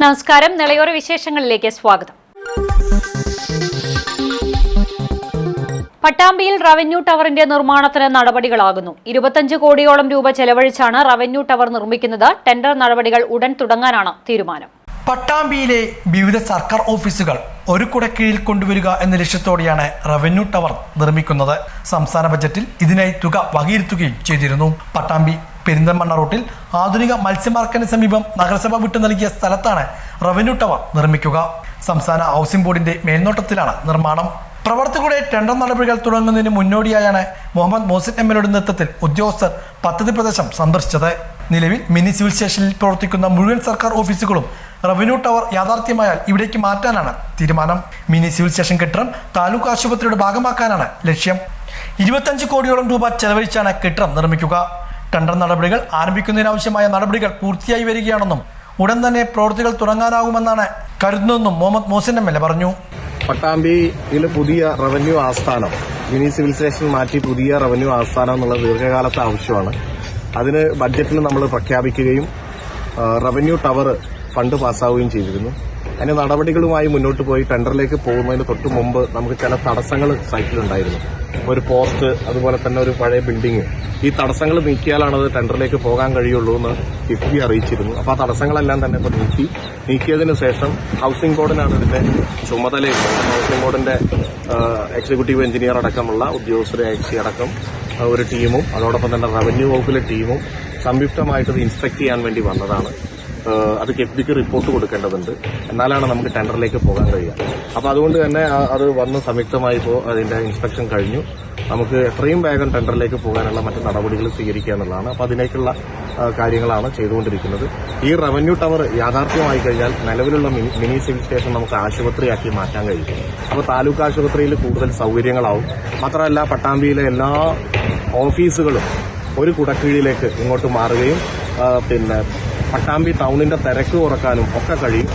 നമസ്കാരം. നിളയോര വിശേഷങ്ങളിലേക്ക് സ്വാഗതം. പട്ടാമ്പിയിൽ റവന്യൂ ടവറിന്റെ നിർമ്മാണത്തിന് നടപടികളാകുന്നു. 25 കോടിയോളം രൂപ ചെലവഴിച്ചാണ് റവന്യൂ ടവർ നിർമ്മിക്കുന്നത്. ടെൻഡർ നടപടികൾ ഉടൻ തുടങ്ങാനാണ് തീരുമാനം. പട്ടാമ്പിയിലെ വിവിധ സർക്കാർ ഓഫീസുകൾ ഒരു കുടക്കീഴിൽ കൊണ്ടുവരിക എന്ന ലക്ഷ്യത്തോടെയാണ് റവന്യൂ ടവർ നിർമ്മിക്കുന്നത്. സംസ്ഥാന ബജറ്റിൽ ഇതിനായി തുക വകയിരുത്തുകയും ചെയ്തിരുന്നു. പട്ടാമ്പി പെരിന്തൽമണ്ണ റൂട്ടിൽ ആധുനിക മത്സ്യമാർക്കറ്റിന് സമീപം നഗരസഭ വിട്ടു നൽകിയ സ്ഥലത്താണ് റവന്യൂ ടവർ നിർമ്മിക്കുക. സംസ്ഥാന ഹൗസിംഗ് ബോർഡിന്റെ മേൽനോട്ടത്തിലാണ് നിർമ്മാണം. പ്രവർത്തകരുടെ ടെൻഡർ നടപടികൾ തുടങ്ങുന്നതിന് മുന്നോടിയായാണ് മുഹമ്മദ് മോസിൻ എംഎൽഎയുടെ നേതൃത്വത്തിൽ ഉദ്യോഗസ്ഥർ പദ്ധതി പ്രദേശം സന്ദർശിച്ചത്. നിലവിൽ മിനി സിവിൽ സ്റ്റേഷനിൽ പ്രവർത്തിക്കുന്ന മുഴുവൻ സർക്കാർ ഓഫീസുകളും റവന്യൂ ടവർ യാഥാർത്ഥ്യമായാൽ ഇവിടേക്ക് മാറ്റാനാണ് തീരുമാനം. മിനി സിവിൽ സ്റ്റേഷൻ കെട്ടിടം താലൂക്ക് ആശുപത്രിയുടെ ഭാഗമാക്കാനാണ് ലക്ഷ്യം. 25 കോടിയോളം രൂപ ചെലവഴിച്ചാണ് കെട്ടിടം നിർമ്മിക്കുക. ടെൻഡർ നടപടികൾ ആരംഭിക്കുന്നതിനാവശ്യമായ നടപടികൾ പൂർത്തിയായി വരികയാണെന്നും ഉടൻ തന്നെ പ്രവൃത്തികൾ തുടങ്ങാനാകുമെന്നാണ് കരുതുന്നതെന്നും മുഹമ്മദ് മോസിൻ എംഎൽഎ പറഞ്ഞു. പട്ടാമ്പിയിലെ പുതിയ റവന്യൂ ആസ്ഥാനം, മിനി സിവിൽ സ്റ്റേഷൻ മാറ്റി പുതിയ റവന്യൂ ആസ്ഥാനം എന്നുള്ള ദീർഘകാലത്തെ ആവശ്യമാണ്. അതിന് ബഡ്ജറ്റിൽ നമ്മൾ പ്രഖ്യാപിക്കുകയും റവന്യൂ ടവർ ഫണ്ട് പാസ്സാവുകയും ചെയ്തിരുന്നു. അതിന്റെ നടപടികളുമായി മുന്നോട്ട് പോയി ടെൻഡറിലേക്ക് പോകുന്നതിന് തൊട്ട് മുമ്പ് നമുക്ക് ചില തടസ്സങ്ങൾ സൈറ്റിലുണ്ടായിരുന്നു. ഒരു പോസ്റ്റ്, അതുപോലെ തന്നെ ഒരു പഴയ ബിൽഡിംഗ്. ഈ തടസ്സങ്ങൾ നീക്കിയാലാണ് അത് ടെൻഡറിലേക്ക് പോകാൻ കഴിയുള്ളൂ എന്ന് കിഫ്ബി അറിയിച്ചിരുന്നു. അപ്പോൾ ആ തടസ്സങ്ങളെല്ലാം തന്നെ ഇപ്പോൾ നീക്കിയതിനു ശേഷം ഹൗസിംഗ് ബോർഡിനാണ് ഇതിന്റെ ചുമതലയുള്ളത്. ഹൗസിംഗ് ബോർഡിന്റെ എക്സിക്യൂട്ടീവ് എഞ്ചിനീയർ അടക്കമുള്ള ഉദ്യോഗസ്ഥരെ അടക്കം ഒരു ടീമും അതോടൊപ്പം തന്നെ റവന്യൂ വകുപ്പിലെ ടീമും സംയുക്തമായിട്ട് ഇത് ഇൻസ്പെക്ട് ചെയ്യാൻ വേണ്ടി വന്നതാണ്. അത് കിഫ്ബിക്ക് റിപ്പോർട്ട് കൊടുക്കേണ്ടതുണ്ട്. എന്നാലാണ് നമുക്ക് ടെൻഡറിലേക്ക് പോകാൻ കഴിയുക. അപ്പോൾ അതുകൊണ്ട് തന്നെ അത് വന്ന് സംയുക്തമായി ഇപ്പോൾ അതിന്റെ ഇൻസ്പെക്ഷൻ കഴിഞ്ഞു. നമുക്ക് എത്രയും വേഗം ടെൻഡറിലേക്ക് പോകാനുള്ള മറ്റു നടപടികൾ സ്വീകരിക്കുക എന്നുള്ളതാണ്. അപ്പോൾ അതിലേക്കുള്ള കാര്യങ്ങളാണ് ചെയ്തുകൊണ്ടിരിക്കുന്നത്. ഈ റവന്യൂ ടവർ യാഥാർത്ഥ്യമായി കഴിഞ്ഞാൽ നിലവിലുള്ള മിനി സിവിൽ സ്റ്റേഷൻ നമുക്ക് ആശുപത്രിയാക്കി മാറ്റാൻ കഴിയും. അപ്പോൾ താലൂക്ക് ആശുപത്രിയിൽ കൂടുതൽ സൗകര്യങ്ങളാവും. മാത്രമല്ല പട്ടാമ്പിയിലെ എല്ലാ ഓഫീസുകളും ഒരു കുടക്കീഴിലേക്ക് ഇങ്ങോട്ട് മാറുകയും പട്ടാമ്പി ടൗണിന്റെ തിരക്ക് കുറക്കാനും ഒക്കെ കഴിയും.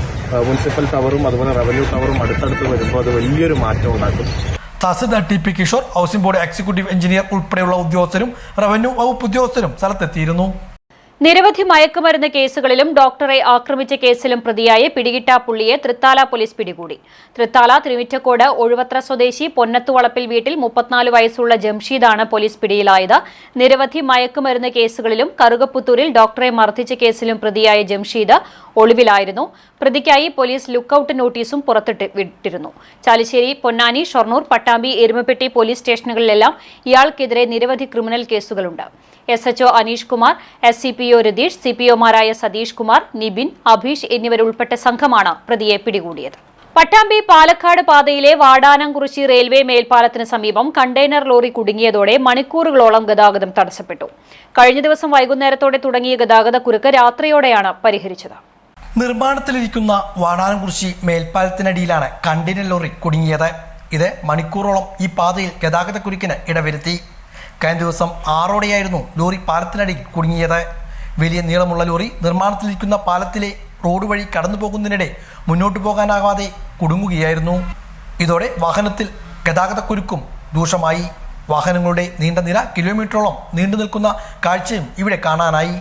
മുനിസിപ്പൽ ടവറും അതുപോലെ റവന്യൂ ടവറും അടുത്തടുത്ത് വരുമ്പോൾ അത് വലിയൊരു മാറ്റം ഉണ്ടാക്കും. Tahsildar TP. Kishore, housing board executive engineer ഉൾപ്പെടെയുള്ള ഉദ്യോഗസ്ഥരും റവന്യൂ വകുപ്പ് ഉദ്യോഗസ്ഥരും സ്ഥലത്തെത്തിയിരുന്നു. നിരവധി മയക്കുമരുന്ന് കേസുകളിലും ഡോക്ടറെ ആക്രമിച്ച കേസിലും പ്രതിയായ പിടികിട്ടാപ്പുള്ളിയെ തൃത്താല പോലീസ് പിടികൂടി. തൃത്താല തിരുമിറ്റക്കോട് ഒഴുവത്ര സ്വദേശി പൊന്നത്തുവളപ്പിൽ വീട്ടിൽ 34 വയസ്സുള്ള ജംഷീദാണ് പോലീസ് പിടിയിലായത്. നിരവധി മയക്കുമരുന്ന് കേസുകളിലും കറുകപ്പുത്തൂരിൽ ഡോക്ടറെ മർദ്ദിച്ച കേസിലും പ്രതിയായ ജംഷീദ് ഒളിവിലായിരുന്നു. പ്രതിക്കായി പോലീസ് ലുക്കൌട്ട് നോട്ടീസും വിട്ടിരുന്നു. ചാലിശ്ശേരി, പൊന്നാനി, ഷൊർണൂർ, പട്ടാമ്പി, എരുമപ്പെട്ടി പോലീസ് സ്റ്റേഷനുകളിലെല്ലാം ഇയാൾക്കെതിരെ നിരവധി ക്രിമിനൽ കേസുകളുണ്ട്. SHO അനീഷ് കുമാർ, SCPO രതീഷ്, CPOമാരായ സതീഷ് കുമാർ, നിബിൻ, അഭീഷ് എന്നിവരുൾപ്പെട്ട സംഘമാണ് പ്രതിയെ പിടികൂടിയത്. പട്ടാമ്പി പാലക്കാട് പാതയിലെ വാടാനംകുറിശി റെയിൽവേ മേൽപ്പാലത്തിന് സമീപം കണ്ടെയ്നർ ലോറി കുടുങ്ങിയതോടെ മണിക്കൂറുകളോളം ഗതാഗതം തടസ്സപ്പെട്ടു. കഴിഞ്ഞ ദിവസം വൈകുന്നേരത്തോടെ തുടങ്ങിയ ഗതാഗതക്കുരുക്ക് രാത്രിയോടെയാണ് പരിഹരിച്ചത്. നിർമ്മാണത്തിലിരിക്കുന്ന വാടാനംകുറിശി മേൽപ്പാലത്തിനടിയിലാണ് കണ്ടെയ്നർ ലോറി കുടുങ്ങിയത്. ഇത് മണിക്കൂറോളം ഈ പാതയിൽ ഗതാഗതക്കുരുക്കിന് ഇടവരുത്തി. കഴിഞ്ഞ ദിവസം 6ഓടെയായിരുന്നു ലോറി പാലത്തിനടിയിൽ കുടുങ്ങിയത്. വലിയ നീളമുള്ള ലോറി നിർമ്മാണത്തിലിരിക്കുന്ന പാലത്തിലെ റോഡ് വഴി കടന്നു പോകുന്നതിനിടെ മുന്നോട്ട് പോകാനാകാതെ കുടുങ്ങുകയായിരുന്നു. ഇതോടെ വാഹനത്തിൽ ഗതാഗതക്കുരുക്കും രൂക്ഷമായി. വാഹനങ്ങളുടെ നീണ്ട നിര കിലോമീറ്ററോളം നീണ്ടു നിൽക്കുന്ന കാഴ്ചയും ഇവിടെ കാണാനായി.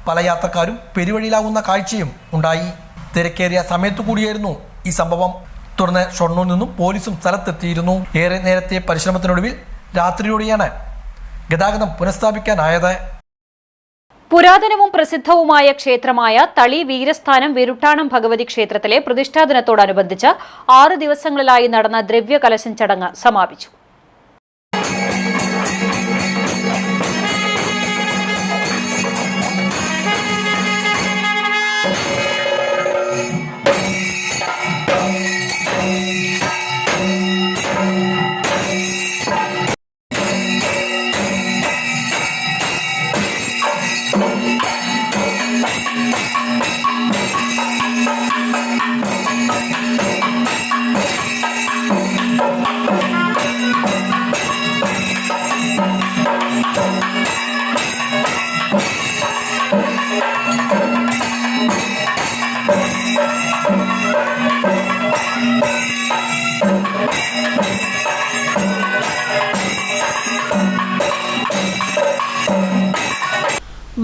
പല യാത്രക്കാരും പെരുവഴിയിലാകുന്ന കാഴ്ചയും ഉണ്ടായി. തിരക്കേറിയ സമയത്തു കൂടിയായിരുന്നു ഈ സംഭവം. തുടർന്ന് ഷൊർണൂരിൽ നിന്നും പോലീസും സ്ഥലത്തെത്തിയിരുന്നു. ഏറെ നേരത്തെ പരിശ്രമത്തിനൊടുവിൽ രാത്രിയോടെയാണ് ഗതാഗതം പുനഃസ്ഥാപിക്കാനായത്. പുരാതനവും പ്രസിദ്ധവുമായ ക്ഷേത്രമായ തളി വീരസ്ഥാനം വെരുട്ടാണം ഭഗവതി ക്ഷേത്രത്തിലെ പ്രതിഷ്ഠാ ദിനത്തോടനുബന്ധിച്ച് 6 ദിവസങ്ങളിലായി നടന്ന ദ്രവ്യകലശം ചടങ്ങ് സമാപിച്ചു.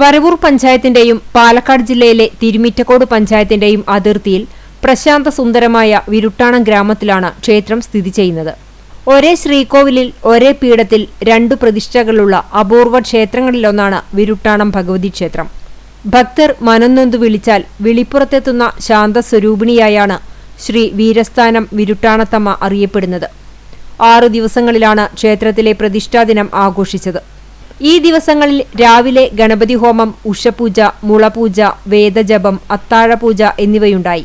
വരവൂർ പഞ്ചായത്തിന്റെയും പാലക്കാട് ജില്ലയിലെ തിരുമിറ്റക്കോട് പഞ്ചായത്തിന്റെയും അതിർത്തിയിൽ പ്രശാന്ത സുന്ദരമായ വിരുട്ടാണം ഗ്രാമത്തിലാണ് ക്ഷേത്രം സ്ഥിതി ചെയ്യുന്നത്. ഒരേ ശ്രീകോവിലിൽ ഒരേ പീഠത്തിൽ 2 പ്രതിഷ്ഠകളുള്ള അപൂർവ ക്ഷേത്രങ്ങളിലൊന്നാണ് വിരുട്ടാണം ഭഗവതി ക്ഷേത്രം. ഭക്തർ മനംനൊന്തു വിളിച്ചാൽ വിളിപ്പുറത്തെത്തുന്ന ശാന്തസ്വരൂപിണിയായാണ് ശ്രീ വീരസ്ഥാനം വിരുട്ടാണത്തമ്മ അറിയപ്പെടുന്നത്. 6 ദിവസങ്ങളിലാണ് ക്ഷേത്രത്തിലെ പ്രതിഷ്ഠാദിനം ആഘോഷിച്ചത്. ഈ ദിവസങ്ങളിൽ രാവിലെ ഗണപതി ഹോമം, ഉഷപൂജ, മുളപൂജ, വേദജപം, അത്താഴപൂജ എന്നിവയുണ്ടായി.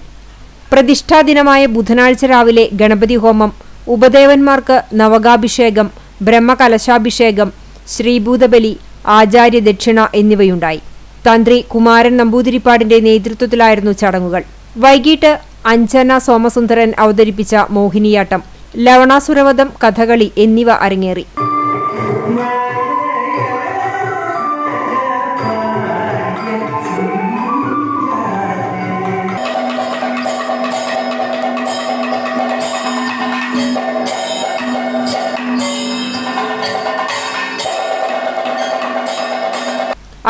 പ്രതിഷ്ഠാദിനമായ ബുധനാഴ്ച രാവിലെ ഗണപതി ഹോമം, ഉപദേവന്മാർക്ക് നവകാഭിഷേകം, ബ്രഹ്മകലശാഭിഷേകം, ശ്രീഭൂതബലി, ആചാര്യദക്ഷിണ എന്നിവയുണ്ടായി. തന്ത്രി കുമാരൻ നമ്പൂതിരിപ്പാടിന്റെ നേതൃത്വത്തിലായിരുന്നു ചടങ്ങുകൾ. വൈകിട്ട് അഞ്ജന സോമസുന്ദരൻ അവതരിപ്പിച്ച മോഹിനിയാട്ടം, ലവണാസുരവധം, കഥകളി എന്നിവ അരങ്ങേറി.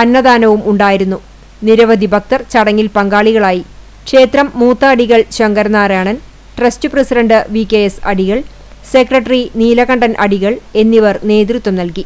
അന്നദാനവും ഉണ്ടായിരുന്നു. നിരവധി ഭക്തർ ചടങ്ങിൽ പങ്കാളികളായി. ക്ഷേത്രം മൂത്ത അടികൾ ശങ്കരനാരായണൻ, ട്രസ്റ്റ് പ്രസിഡന്റ് VKS അടികൾ, സെക്രട്ടറി നീലകണ്ഠൻ അടികൾ എന്നിവർ നേതൃത്വം നൽകി.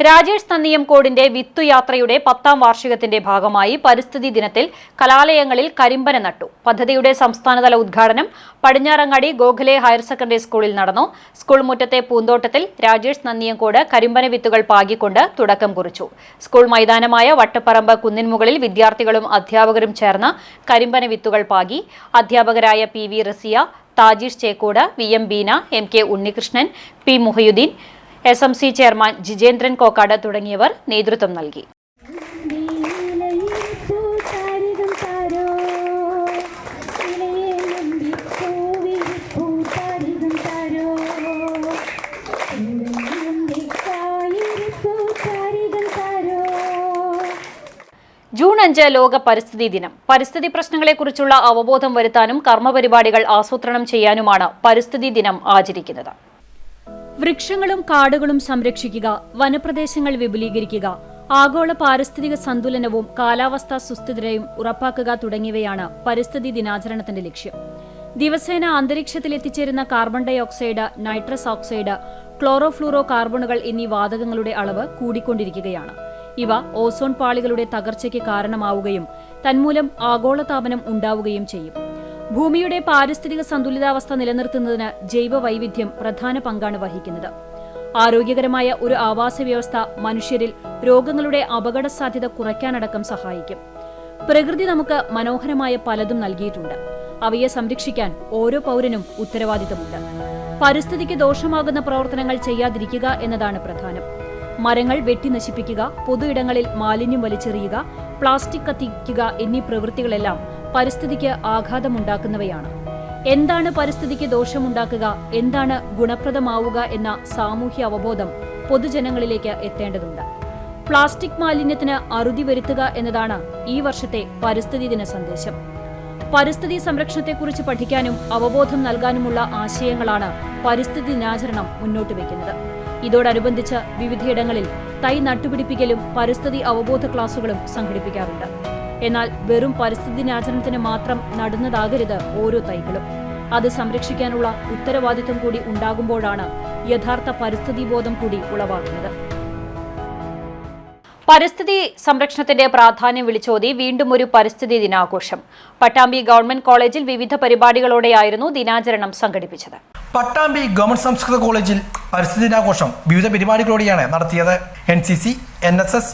രാജേഷ് നന്നിയംകോടിന്റെ വിത്തുയാത്രയുടെ 10ാം വാർഷികത്തിന്റെ ഭാഗമായി പരിസ്ഥിതി ദിനത്തിൽ കലാലയങ്ങളിൽ കരിമ്പന നട്ടു. പദ്ധതിയുടെ സംസ്ഥാനതല ഉദ്ഘാടനം പടിഞ്ഞാറങ്ങാടി ഗോഖലെ ഹയർ സെക്കൻഡറി സ്കൂളിൽ നടന്നു. സ്കൂൾ മുറ്റത്തെ പൂന്തോട്ടത്തിൽ രാജേഷ് നന്നിയംകോട് കരിമ്പന വിത്തുകൾ പാകിക്കൊണ്ട് തുടക്കം കുറിച്ചു. സ്കൂൾ മൈതാനമായ വട്ടപ്പറമ്പ് കുന്നിൻമുകളിൽ വിദ്യാർത്ഥികളും അധ്യാപകരും ചേർന്ന് കരിമ്പന വിത്തുകൾ പാകി. അധ്യാപകരായ PV Rasiya, Thajeesh Chekkod, VM Beena, MK Unnikrishnan, P Muhayuddin, SMC chairman Jijendran Kokkad തുടങ്ങിയവർ നേതൃത്വം നൽകി. ജൂൺ 5 ലോക പരിസ്ഥിതി ദിനം. പരിസ്ഥിതി പ്രശ്നങ്ങളെക്കുറിച്ചുള്ള അവബോധം വരുത്താനും കർമ്മപരിപാടികൾ ആസൂത്രണം ചെയ്യാനുമാണ് പരിസ്ഥിതി ദിനം ആചരിക്കുന്നത്. വൃക്ഷങ്ങളും കാടുകളും സംരക്ഷിക്കുക, വനപ്രദേശങ്ങൾ വിപുലീകരിക്കുക, ആഗോള പാരിസ്ഥിതിക സന്തുലനവും കാലാവസ്ഥാ സുസ്ഥിരതയും ഉറപ്പാക്കുക തുടങ്ങിയവയാണ് പരിസ്ഥിതി ദിനാചരണത്തിന്റെ ലക്ഷ്യം. ദിവസേന അന്തരീക്ഷത്തിൽ എത്തിച്ചേരുന്ന carbon dioxide, nitrous oxide, ക്ലോറോഫ്ലൂറോ കാർബണുകൾ എന്നീ വാതകങ്ങളുടെ അളവ് കൂടിക്കൊണ്ടിരിക്കുകയാണ്. ഇവ ഓസോൺ പാളികളുടെ തകർച്ചയ്ക്ക് കാരണമാവുകയും തന്മൂലം ആഗോളതാപനം ഉണ്ടാവുകയും ചെയ്യും. ഭൂമിയുടെ പാരിസ്ഥിതിക സന്തുലിതാവസ്ഥ നിലനിർത്തുന്നതിന് ജൈവ വൈവിധ്യം പ്രധാന പങ്കാണ് വഹിക്കുന്നത്. ആരോഗ്യകരമായ ഒരു ആവാസ വ്യവസ്ഥ മനുഷ്യരിൽ രോഗങ്ങളുടെ അപകട സാധ്യത കുറയ്ക്കാനടക്കം സഹായിക്കും. പ്രകൃതി നമുക്ക് മനോഹരമായ പലതും നൽകിയിട്ടുണ്ട്. അവയെ സംരക്ഷിക്കാൻ ഓരോ പൗരനും ഉത്തരവാദിത്തമുണ്ട്. പരിസ്ഥിതിക്ക് ദോഷമാകുന്ന പ്രവർത്തനങ്ങൾ ചെയ്യാതിരിക്കുക എന്നതാണ് പ്രധാനം. മരങ്ങൾ വെട്ടി നശിപ്പിക്കുക, പൊതു ഇടങ്ങളിൽ മാലിന്യം വലിച്ചെറിയുക, പ്ലാസ്റ്റിക് കത്തിക്കുക എന്നീ പ്രവൃത്തികളെല്ലാം പരിസ്ഥിതിക്ക് ആഘാതമുണ്ടാക്കുന്നവയാണ്. എന്താണ് പരിസ്ഥിതിക്ക് ദോഷമുണ്ടാക്കുക, എന്താണ് ഗുണപ്രദമാവുക എന്ന സാമൂഹ്യ അവബോധം പൊതുജനങ്ങളിലേക്ക് എത്തേണ്ടതുണ്ട്. പ്ലാസ്റ്റിക് മാലിന്യത്തിന് അറുതി വരുത്തുക എന്നതാണ് ഈ വർഷത്തെ പരിസ്ഥിതി ദിന സന്ദേശം. പരിസ്ഥിതി സംരക്ഷണത്തെക്കുറിച്ച് പഠിക്കാനും അവബോധം നൽകാനുമുള്ള ആശയങ്ങളാണ് പരിസ്ഥിതി ദിനാചരണം മുന്നോട്ട് വയ്ക്കുന്നത്. ഇതോടനുബന്ധിച്ച് വിവിധയിടങ്ങളിൽ തൈ നട്ടുപിടിപ്പിക്കലും പരിസ്ഥിതി അവബോധ ക്ലാസുകളും സംഘടിപ്പിക്കാറുണ്ട്. എന്നാൽ വെറും പരിസ്ഥിതി ദിനാചരണത്തിന് മാത്രം നടുന്നതാകരുത് ഓരോ തൈകളും. അത് സംരക്ഷിക്കാനുള്ള ഉത്തരവാദിത്വം കൂടി ഉണ്ടാകുമ്പോഴാണ് യഥാർത്ഥ പരിസ്ഥിതി ബോധം കൂടി ഉളവാകുന്നത്. പരിസ്ഥിതി സംരക്ഷണത്തിന്റെ പ്രാധാന്യം വിളിച്ചോതി വീണ്ടും ഒരു പരിസ്ഥിതി ദിനാഘോഷം. പട്ടാമ്പി ഗവൺമെന്റ് കോളേജിൽ വിവിധ പരിപാടികളോടെയായിരുന്നു ദിനാചരണം സംഘടിപ്പിച്ചത്. പട്ടാമ്പി ഗവൺമെന്റ് സംസ്കൃത കോളേജിൽ പരിസ്ഥിതി ദിനാഘോഷം വിവിധ പരിപാടികളോടെയാണ് നടത്തിയത്. NCC, NSS,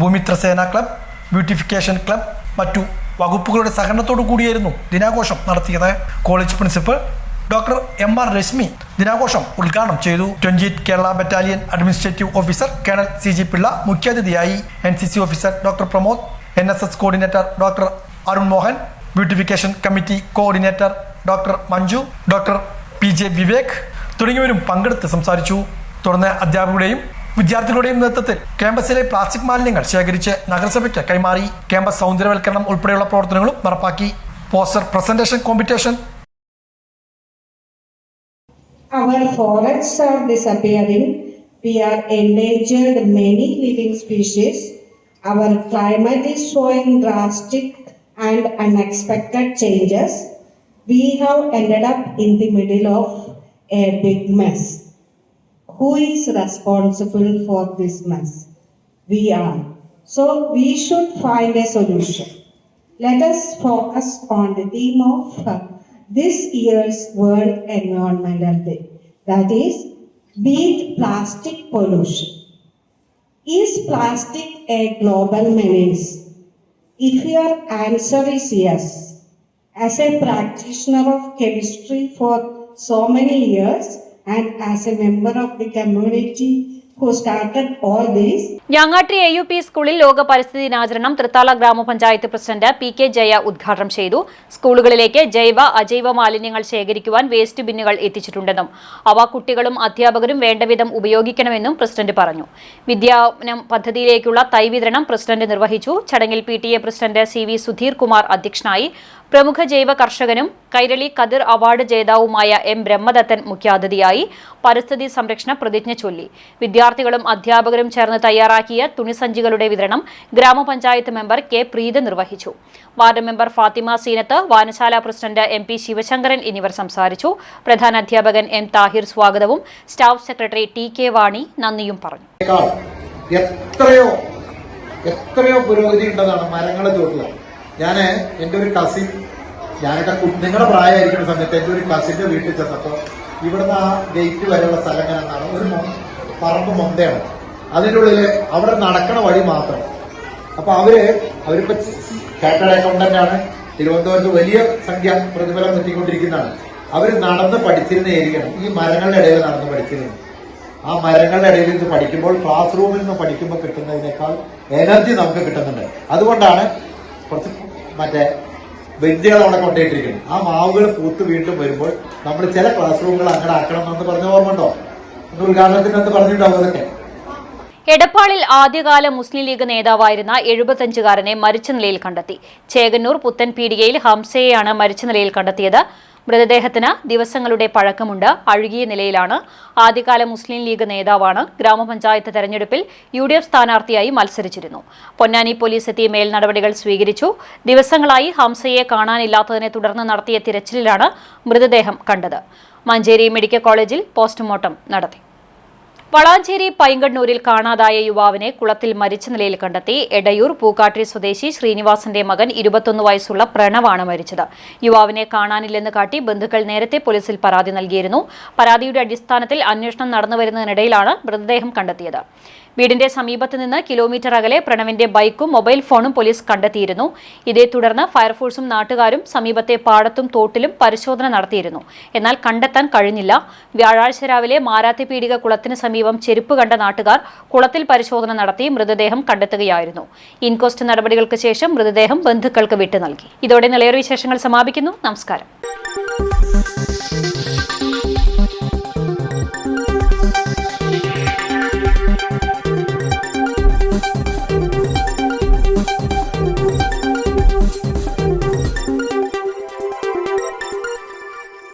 Bhoomithrasena club, beautification club, മറ്റു വകുപ്പുകളുടെ സഹകരണത്തോടു കൂടിയായിരുന്നു ദിനാഘോഷം നടത്തിയത്. College principal doctor MR Reshmi ദിനാഘോഷം ഉദ്ഘാടനം ചെയ്തു. 28 Kerala battalion administrative officer colonel CG Pillai മുഖ്യാതിഥിയായി. NCC officer doctor Pramod, NSS coordinator doctor Arun Mohan, beautification committee coordinator doctor Manju, doctor PJ Vivek തുടങ്ങിയവരും പങ്കെടുത്ത് സംസാരിച്ചു. തുടർന്ന് അധ്യാപകരുടെയും വിദ്യാർത്ഥികളുടെയും നേതൃത്വത്തിൽ ക്യാമ്പസിലെ പ്ലാസ്റ്റിക് മാലിന്യങ്ങൾ ശേഖരിച്ച് നഗരസഭയ്ക്ക് കൈമാറി. ക്യാമ്പസ് സൗന്ദര്യവൽക്കരണം ഉൾപ്പെടെയുള്ള പ്രവർത്തനങ്ങളും നടപ്പാക്കി. Poster presentation competition. Our forests are disappearing. We are endangered many living species. our climate is showing drastic and unexpected changes. We have ended up in the middle of a big mess. Who is responsible for this mess? We are. So we should find a solution. Let us focus on the theme of this year's World Environmental Day. That is, beat plastic pollution. Is plastic a global menace? If your answer is yes, as a practitioner of chemistry for so many years and as a member of the community who started all this, ഞാങ്ങാട്ടി AUP സ്കൂളിൽ ലോക പരിസ്ഥിതി ദിനാചരണം തൃത്താല ഗ്രാമപഞ്ചായത്ത് president PK Jaya ഉദ്ഘാടനം ചെയ്തു. സ്കൂളുകളിലേക്ക് ജൈവ അജൈവ മാലിന്യങ്ങൾ ശേഖരിക്കുവാൻ വേസ്റ്റ് ബിന്നുകൾ എത്തിച്ചിട്ടുണ്ടെന്നും അവ കുട്ടികളും അധ്യാപകരും വേണ്ടവിധം ഉപയോഗിക്കണമെന്നും പ്രസിഡന്റ് പറഞ്ഞു. വിദ്യാവനം പദ്ധതിയിലേക്കുള്ള തൈ വിതരണം പ്രസിഡന്റ് നിർവഹിച്ചു. ചടങ്ങിൽ PTA president CV Sudheer Kumar അധ്യക്ഷനായി. പ്രമുഖ ജൈവ കർഷകനും കൈരളി കതിർ അവാർഡ് ജേതാവുമായ M ബ്രഹ്മദത്തൻ മുഖ്യാതിഥിയായി. പരിസ്ഥിതി സംരക്ഷണ പ്രതിജ്ഞ ചൊല്ലി. വിദ്യാർത്ഥികളും അധ്യാപകരും ചേർന്ന് തയ്യാറാക്കിയ തുണിസഞ്ചികളുടെ വിതരണം ഗ്രാമപഞ്ചായത്ത് മെമ്പർ K പ്രീത നിർവഹിച്ചു. വാർഡ് മെമ്പർ ഫാത്തിമ സീനത്ത്, വായനശാല പ്രസിഡന്റ് MP ശിവശങ്കരൻ എന്നിവർ സംസാരിച്ചു. പ്രധാന അധ്യാപകൻ M താഹിർ സ്വാഗതവും സ്റ്റാഫ് സെക്രട്ടറി TK വാണി നന്ദിയും പറഞ്ഞു. എത്രയോ പുരോഗതി ഉണ്ടെന്നാണ് മരങ്ങളെ ചോട്ടില്. ഞാൻ എൻ്റെ ഒരു കസിൻ, ഞാനൊക്കെ നിങ്ങളുടെ പ്രായമായിരിക്കുന്ന സമയത്ത് എൻ്റെ ഒരു കസിന്റെ വീട്ടിൽ ചെന്നപ്പോൾ ഇവിടുന്ന് ആ ഗേറ്റ് വരെയുള്ള സ്ഥലം എന്നാണ് ഒരു പറമ്പ് മൊന്തയാണ്. അതിനുള്ളിൽ അവിടെ നടക്കണ വഴി മാത്രം. അപ്പൊ അവരിപ്പോ ചാർട്ടേഡ് അക്കൗണ്ടന്റ് ആണ്, തിരുവനന്തപുരത്ത് വലിയ സംഖ്യ പ്രതിഫലം കിട്ടിക്കൊണ്ടിരിക്കുന്നതാണ്. അവർ നടന്ന് പഠിച്ചിരുന്ന ഏരിയയാണ്, ഈ മരങ്ങളുടെ ഇടയിൽ നടന്ന് പഠിച്ചിരുന്നത്. ആ മരങ്ങളുടെ ഇടയിൽ നിന്ന് പഠിക്കുമ്പോൾ ക്ലാസ് റൂമിൽ നിന്ന് പഠിക്കുമ്പോൾ കിട്ടുന്നതിനേക്കാൾ എനർജി നമുക്ക് കിട്ടുന്നുണ്ട്. അതുകൊണ്ടാണ് കുറച്ച് ബെഞ്ചുകൾ അവിടെ കൊണ്ടുപോയിട്ടിരിക്കുന്നത്. ആ മാവുകൾ പൂത്ത് വീണ്ടും വരുമ്പോൾ നമ്മൾ ചില ക്ലാസ് റൂമുകൾ അങ്ങനെ ആക്കണം എന്ന് പറഞ്ഞ ഓർമ്മ ഉണ്ടോ? ഉദ്ഘാടനത്തിനകത്ത് പറഞ്ഞിട്ടുണ്ടാവും അതൊക്കെ. എടപ്പാളിൽ ആദ്യകാല മുസ്ലിം ലീഗ് നേതാവായിരുന്ന 75-കാരനെ മരിച്ച നിലയിൽ കണ്ടെത്തി. ചേകന്നൂർ പുത്തൻ പീടികയിൽ ഹംസയെയാണ് മരിച്ച നിലയിൽ കണ്ടെത്തിയത്. മൃതദേഹത്തിന് ദിവസങ്ങളുടെ പഴക്കമുണ്ട്. അഴുകിയ നിലയിലാണ്. ആദ്യകാല മുസ്ലിം ലീഗ് നേതാവാണ്. ഗ്രാമപഞ്ചായത്ത് തെരഞ്ഞെടുപ്പിൽ UDF സ്ഥാനാർത്ഥിയായി മത്സരിച്ചിരുന്നു. പൊന്നാനി പോലീസ് എത്തി മേൽ നടപടികൾ സ്വീകരിച്ചു. ദിവസങ്ങളായി ഹംസയെ കാണാനില്ലാത്തതിനെ തുടർന്ന് നടത്തിയ തിരച്ചിലിലാണ് മൃതദേഹം കണ്ടത്. മഞ്ചേരി മെഡിക്കൽ കോളേജിൽ പോസ്റ്റ്മോർട്ടം നടത്തി. വളാഞ്ചേരി പൈങ്കണ്ണൂരിൽ കാണാതായ യുവാവിനെ കുളത്തിൽ മരിച്ച നിലയിൽ കണ്ടെത്തി. എടയൂർ പൂക്കാട്ടി സ്വദേശി ശ്രീനിവാസന്റെ മകൻ 21 വയസ്സുള്ള പ്രണവാണ് മരിച്ചത്. യുവാവിനെ കാണാനില്ലെന്ന് കാട്ടി ബന്ധുക്കൾ നേരത്തെ പോലീസിൽ പരാതി നൽകിയിരുന്നു. പരാതിയുടെ അടിസ്ഥാനത്തിൽ അന്വേഷണം നടന്നുവരുന്നതിനിടയിലാണ് മൃതദേഹം കണ്ടെത്തിയത്. വീടിന്റെ സമീപത്ത് നിന്ന് കിലോമീറ്റർ അകലെ പ്രണവിന്റെ ബൈക്കും മൊബൈൽ ഫോണും പോലീസ് കണ്ടെത്തിയിരുന്നു. ഇതേ തുടർന്ന് ഫയർഫോഴ്സും നാട്ടുകാരും സമീപത്തെ പാടത്തും തോട്ടിലും പരിശോധന നടത്തിയിരുന്നു. എന്നാൽ കണ്ടെത്താൻ കഴിഞ്ഞില്ല. വ്യാഴാഴ്ച രാവിലെ മാരാത്തെ പീടിക കുളത്തിന് സമീപം ചെരുപ്പ് കണ്ട നാട്ടുകാർ കുളത്തിൽ പരിശോധന നടത്തി മൃതദേഹം കണ്ടെത്തുകയായിരുന്നു. ഇൻക്വസ്റ്റ് നടപടികൾക്ക് ശേഷം മൃതദേഹം ബന്ധുക്കൾക്ക് വിട്ടു നൽകി. ഇതോടെ നിലയൊരു വിശേഷങ്ങൾ സമാപിക്കുന്നു. നമസ്കാരം.